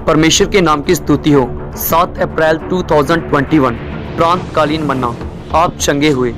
परमेश्वर के नाम की स्तुति हो। 7 अप्रैल 2021 प्रांतकालीन मन्ना। आप चंगे हुए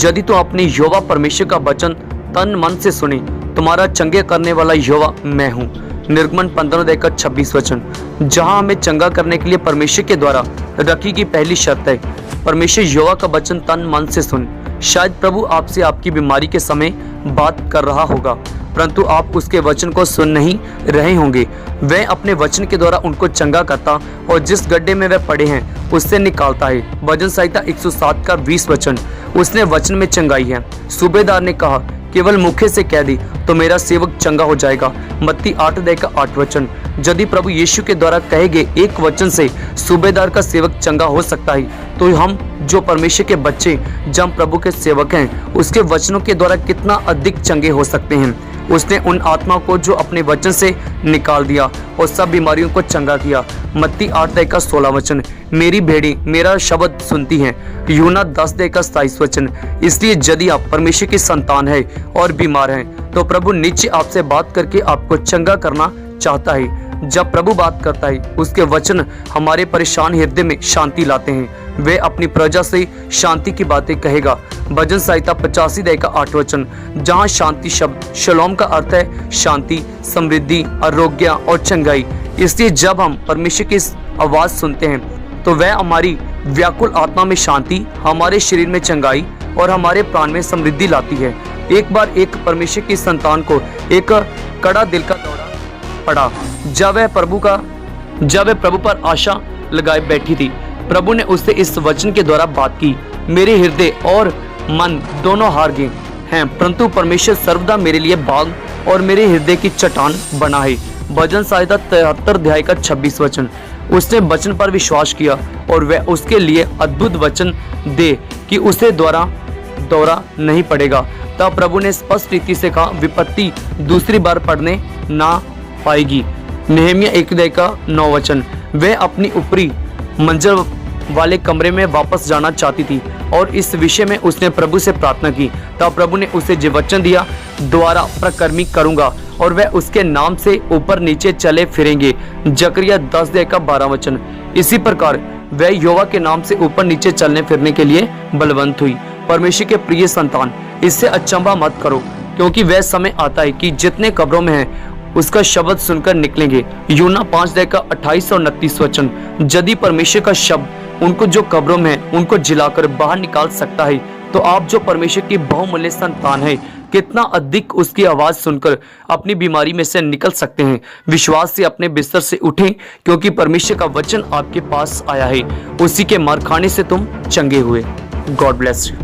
यदि तो अपने यहोवा परमेश्वर का वचन तन मन से सुने। तुम्हारा चंगे करने वाला यहोवा मैं हूँ। निर्गमन 15:26 वचन, जहाँ हमें चंगा करने के लिए परमेश्वर के द्वारा रखी गई पहली शर्त है, परमेश्वर यहोवा का वचन तन मन से सुन। शायद प्रभु आपसे आपकी बीमारी के समय बात कर रहा होगा, परंतु आप उसके वचन को सुन नहीं रहे होंगे। वह अपने वचन के द्वारा उनको चंगा करता और जिस गड्ढे में वह पड़े हैं उससे निकालता है। भजन संहिता 107 का 20 वचन, उसने वचन में चंगाई है। सूबेदार ने कहा, केवल मुखे से कह दी तो मेरा सेवक चंगा हो जाएगा। मत्ती 8:8 वचन, यदि प्रभु यीशु के द्वारा कहे गए एक वचन से सूबेदार का सेवक चंगा हो सकता है, तो हम जो परमेश्वर के बच्चे, जब हम प्रभु के सेवक हैं, उसके वचनों के द्वारा कितना अधिक चंगे हो सकते हैं। उसने उन आत्माओं को जो अपने वचन से निकाल दिया और सब बीमारियों को चंगा किया। मत्ती 8:16 वचन, मेरी भेड़ी मेरा शब्द सुनती हैं। यूहन्ना 10:27 वचन, इसलिए यदि आप परमेश्वर की संतान है और बीमार हैं, तो प्रभु नीचे आपसे बात करके आपको चंगा करना चाहता है। जब प्रभु बात करता है, उसके वचन हमारे परेशान हृदय में शांति लाते हैं। वे अपनी प्रजा से शांति की बातें कहेगा। भजन संहिता 85:8 वचन, जहाँ शांति शब्द शलोम का अर्थ है शांति, समृद्धि, आरोग्य और चंगाई। इसलिए जब हम परमेश्वर की आवाज सुनते हैं तो वह हमारी व्याकुल आत्मा में शांति, हमारे शरीर में चंगाई और हमारे प्राण में समृद्धि लाती है। एक बार एक परमेश्वर की संतान को एक कड़ा दिल का दौरा पड़ा। जब वह प्रभु पर आशा लगाए बैठी थी, प्रभु ने उससे इस वचन के द्वारा बात की, मेरे हृदय और मन दोनों हार गए हैं, परंतु परमेश्वर सर्वदा मेरे लिए बाग और मेरे हृदय की चट्टान बना है। भजन संहिता 73:26 वचन, उसने वचन पर विश्वास किया और वह उसके लिए अद्भुत वचन दे कि उसे दौरा नहीं पड़ेगा। तब प्रभु ने स्पष्ट रीति से कहा, विपत्ति दूसरी बार पड़ने ना पाएगी। नहम्याह 1:9 वचन, वह अपनी ऊपरी मंजिल वाले कमरे में वापस जाना चाहती थी और इस विषय में उसने प्रभु से प्रार्थना की। तब प्रभु ने उसे जो वचन दिया, द्वारा प्रकर्मी करूंगा और वह उसके नाम से ऊपर नीचे चले फिरेंगे। जकरिया 10:12 वचन, इसी प्रकार वह यहोवा के नाम से ऊपर नीचे चलने फिरने के लिए बलवंत हुई। परमेश्वर के प्रिय संतान, इससे अचंभा मत करो, क्योंकि वह समय आता है कि जितने कब्रों में हैं उसका शब्द सुनकर निकलेंगे। यूहन्ना 5:28 और 29 वचन, यदि परमेश्वर का शब्द उनको जो कब्रों में है उनको जिलाकर बाहर निकाल सकता है, तो आप जो परमेश्वर की बहुमूल्य संतान है, कितना अधिक उसकी आवाज सुनकर अपनी बीमारी में से निकल सकते हैं। विश्वास से अपने बिस्तर से उठें, क्योंकि परमेश्वर का वचन आपके पास आया है। उसी के मार खाने से तुम चंगे हुए। God bless you.